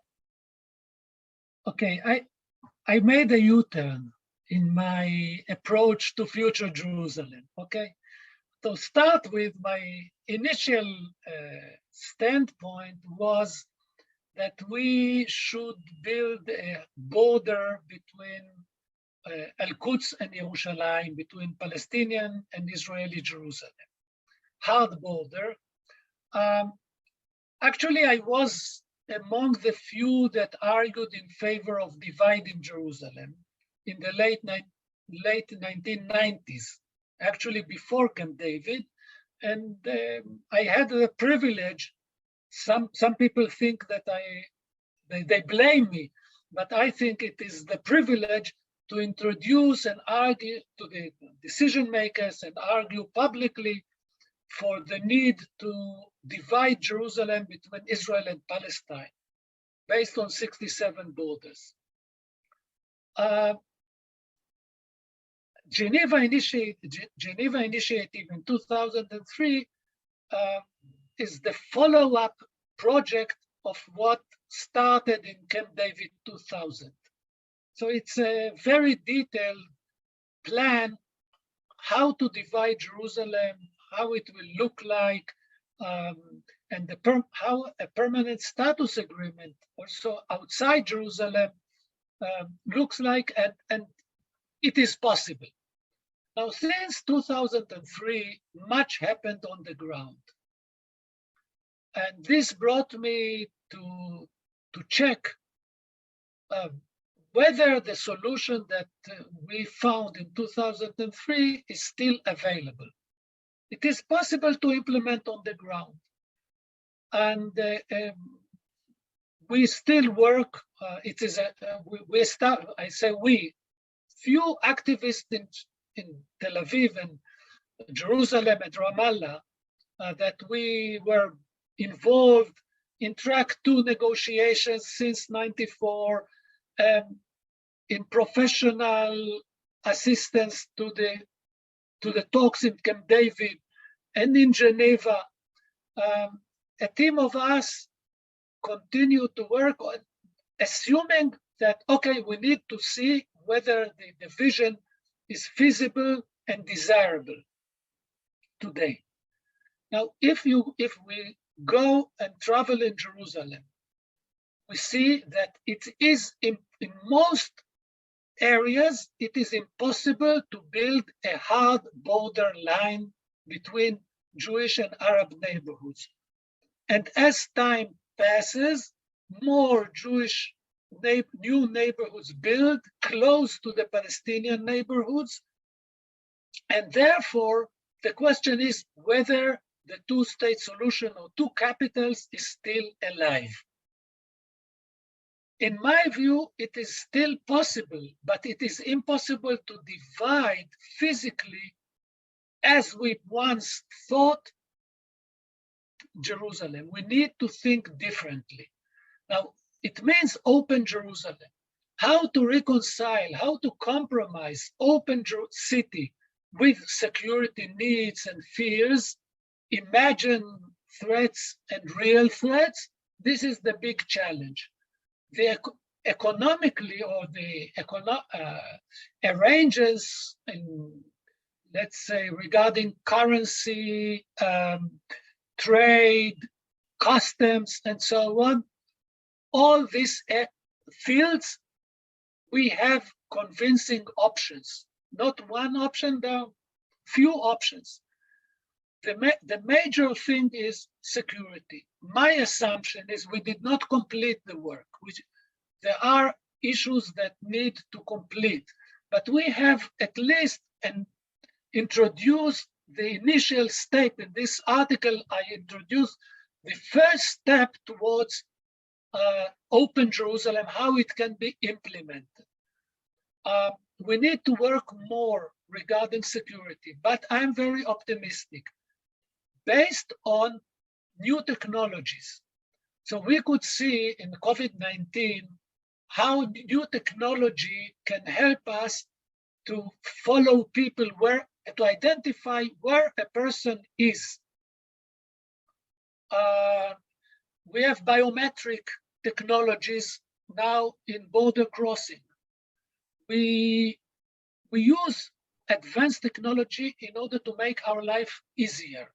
Okay, I made a U-turn in my approach to future Jerusalem, okay? To start with, my initial standpoint was that we should build a border between Al-Quds and Yerushalayim, between Palestinian and Israeli Jerusalem. Hard border. Actually, I was among the few that argued in favor of dividing Jerusalem in the late 1990s, actually before Camp David. And I had the privilege, some people think that they blame me, but I think it is the privilege to introduce and argue to the decision makers and argue publicly for the need to divide Jerusalem between Israel and Palestine based on 67 borders. Geneva Initiative in 2003 is the follow-up project of what started in Camp David 2000. So it's a very detailed plan how to divide Jerusalem, how it will look like, and how a permanent status agreement also outside Jerusalem looks like, and it is possible. Now, since 2003, much happened on the ground. And this brought me to check whether the solution that we found in 2003 is still available. It is possible to implement on the ground. And we still work, it is we start, I say we, few activists in Tel Aviv and Jerusalem and Ramallah that we were involved in track 2 negotiations since '94, in professional assistance to the talks in Camp David and in Geneva. A team of us continue to work on assuming that, okay, we need to see whether the vision is feasible and desirable today. Now, if we go and travel in Jerusalem, we see that it is in most areas, it is impossible to build a hard border line between Jewish and Arab neighborhoods. And as time passes, more Jewish new neighborhoods build close to the Palestinian neighborhoods. And therefore, the question is whether the two-state solution or two capitals is still alive. In my view, it is still possible, but it is impossible to divide physically, as we once thought, Jerusalem. We need to think differently. Now, it means open Jerusalem. How to reconcile, how to compromise open city with security needs and fears, imagine threats and real threats, this is the big challenge. Economically, or the arrangements, let's say, regarding currency, trade, customs, and so on, all these fields, we have convincing options. Not one option, there are few options. The major thing is security. My assumption is we did not complete the work. There are issues that need to complete, but we have at least introduced the initial step. In this article, I introduced the first step towards open Jerusalem, how it can be implemented. We need to work more regarding security, but I'm very optimistic based on new technologies. So we could see in COVID-19 how new technology can help us to follow people, to identify where a person is. We have biometric technologies now in border crossing. We use advanced technology in order to make our life easier.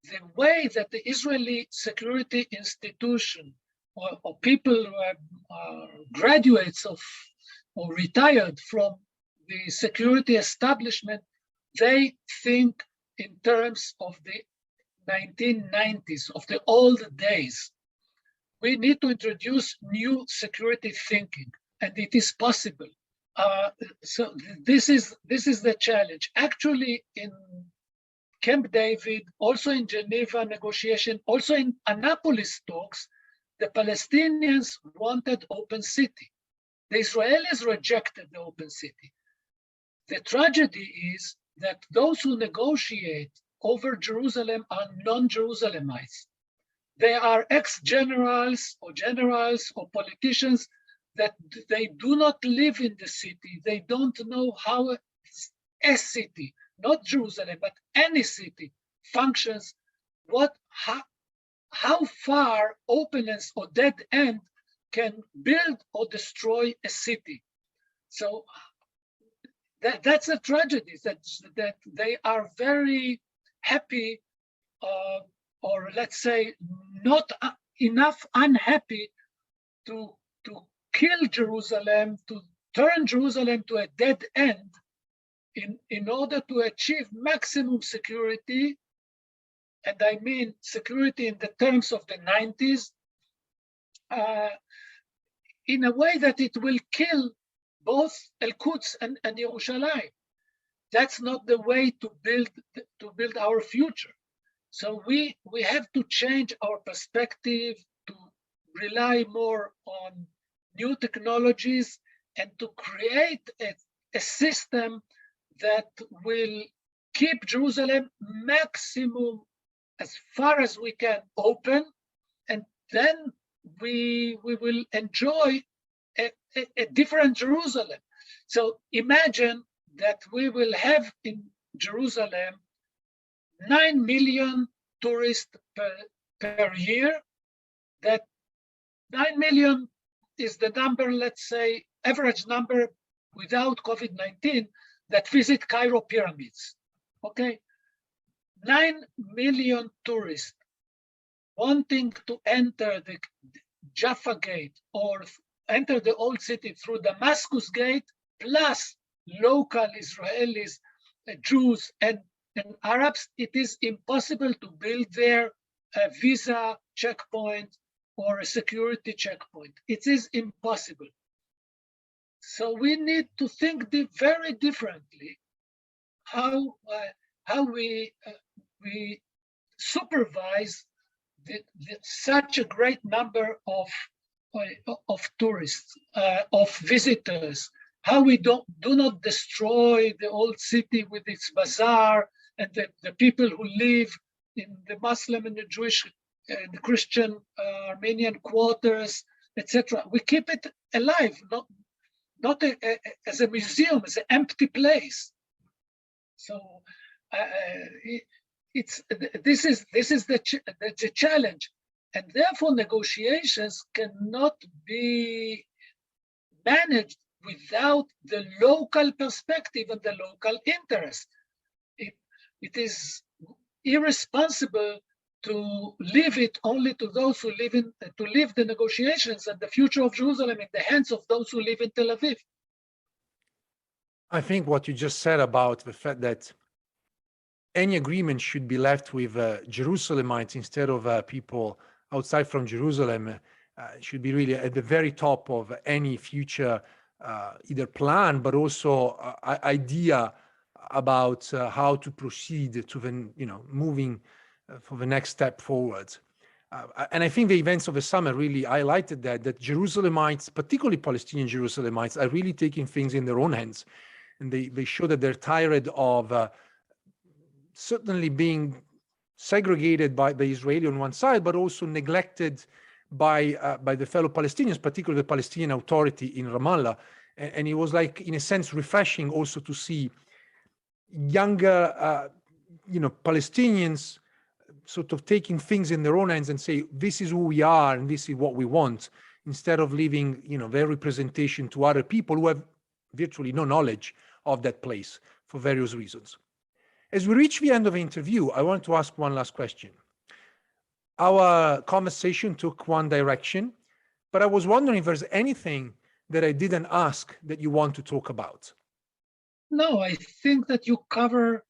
The way that the Israeli security institution or people who are graduates of or retired from the security establishment, they think in terms of the 1990s, of the old days. We need to introduce new security thinking, and it is possible. So this is the challenge. Actually, in Camp David, also in Geneva negotiation, also in Annapolis talks, the Palestinians wanted open city. The Israelis rejected the open city. The tragedy is that those who negotiate over Jerusalem are non-Jerusalemites. They are ex-generals or politicians that they do not live in the city. They don't know how a city, not Jerusalem, but any city functions, how far openness or dead end can build or destroy a city. So that's a tragedy, that they are very happy, or let's say not enough unhappy to kill Jerusalem, to turn Jerusalem to a dead end in order to achieve maximum security. And I mean security in the terms of the 90s, in a way that it will kill both Al-Quds and Yerushalayim. That's not the way to build our future. So we have to change our perspective, to rely more on new technologies, and to create a system that will keep Jerusalem maximum, as far as we can, open, and then we will enjoy a different Jerusalem. So imagine that we will have in Jerusalem 9 million tourists per year. That 9 million is the number, let's say, average number without COVID-19 that visit Cairo pyramids, okay? 9 million tourists wanting to enter the Jaffa Gate or enter the old city through Damascus Gate, plus local Israelis, Jews, and Arabs. It is impossible to build there a visa checkpoint or a security checkpoint. It is impossible. So we need to think very differently how we supervise such a great number of tourists, of visitors, how we do not destroy the old city with its bazaar and the people who live in the Muslim and the Jewish, the Christian, Armenian quarters, etc. We keep it alive, not as a museum, as an empty place. So this is the challenge, and therefore negotiations cannot be managed without the local perspective and the local interest. It is irresponsible to leave it only to those who leave the negotiations and the future of Jerusalem in the hands of those who live in Tel Aviv. I think what you just said about the fact that any agreement should be left with Jerusalemites instead of people outside from Jerusalem should be really at the very top of any future either plan, but also idea about how to proceed to the, moving for the next step forward. and I think the events of the summer really highlighted that Jerusalemites, particularly Palestinian Jerusalemites, are really taking things in their own hands. And they show that they're tired of certainly being segregated by the Israeli on one side, but also neglected by the fellow Palestinians, particularly the Palestinian Authority in Ramallah. And it was like, in a sense, refreshing also to see younger, Palestinians sort of taking things in their own hands and say, this is who we are and this is what we want, instead of leaving, their representation to other people who have virtually no knowledge of that place for various reasons. As we reach the end of the interview, I want to ask one last question. Our conversation took one direction, but I was wondering if there's anything that I didn't ask that you want to talk about. No, I think that you cover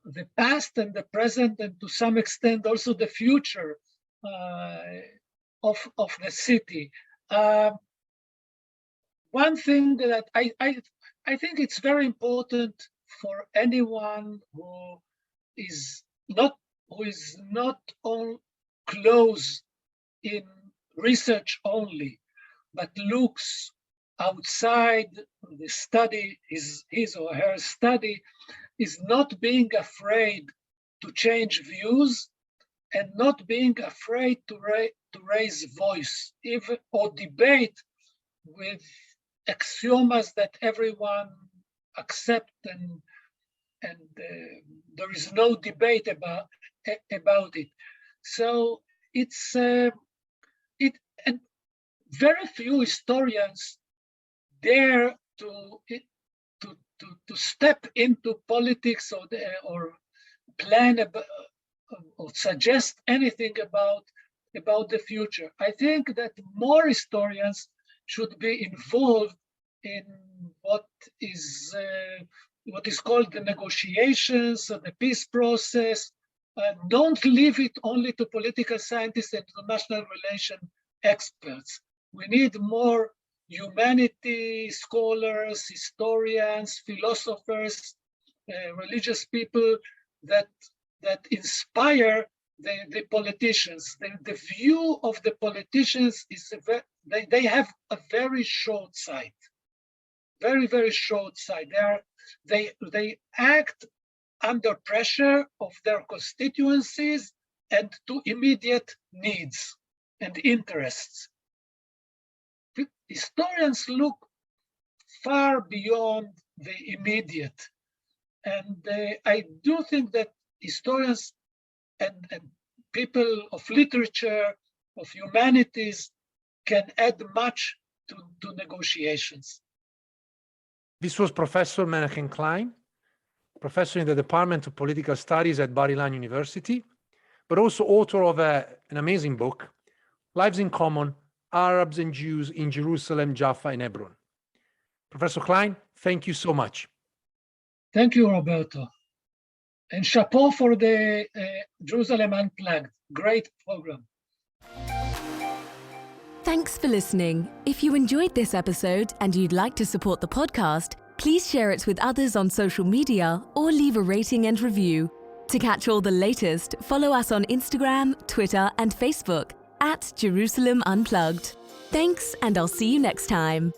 the past and the present, and to some extent also the future of the city. One thing that I think it's very important for anyone who is not all close in research only, but looks outside the study, his or her study, is not being afraid to change views and not being afraid to raise voice, even or debate with axiomas that everyone accepts, and there is no debate about it. So it's and very few historians dare to step into politics or plan or suggest anything about the future. I think that more historians should be involved in what is called the negotiations, the peace process. Don't leave it only to political scientists and international relation experts. We need more humanity scholars, historians, philosophers, religious people that inspire the politicians. The view of the politicians is they have a very short sight, very, very short sight. They act under pressure of their constituencies and to immediate needs and interests. Historians look far beyond the immediate. And I do think that historians and people of literature, of humanities, can add much to negotiations. This was Professor Menachem Klein, professor in the Department of Political Studies at Bar-Ilan University, but also author of an amazing book, Lives in Common, Arabs and Jews in Jerusalem, Jaffa, and Hebron. Professor Klein, thank you so much. Thank you, Roberto. And chapeau for the Jerusalem Unplugged. Great program. Thanks for listening. If you enjoyed this episode and you'd like to support the podcast, please share it with others on social media or leave a rating and review. To catch all the latest, follow us on Instagram, Twitter, and Facebook @Jerusalem Unplugged. Thanks, and I'll see you next time.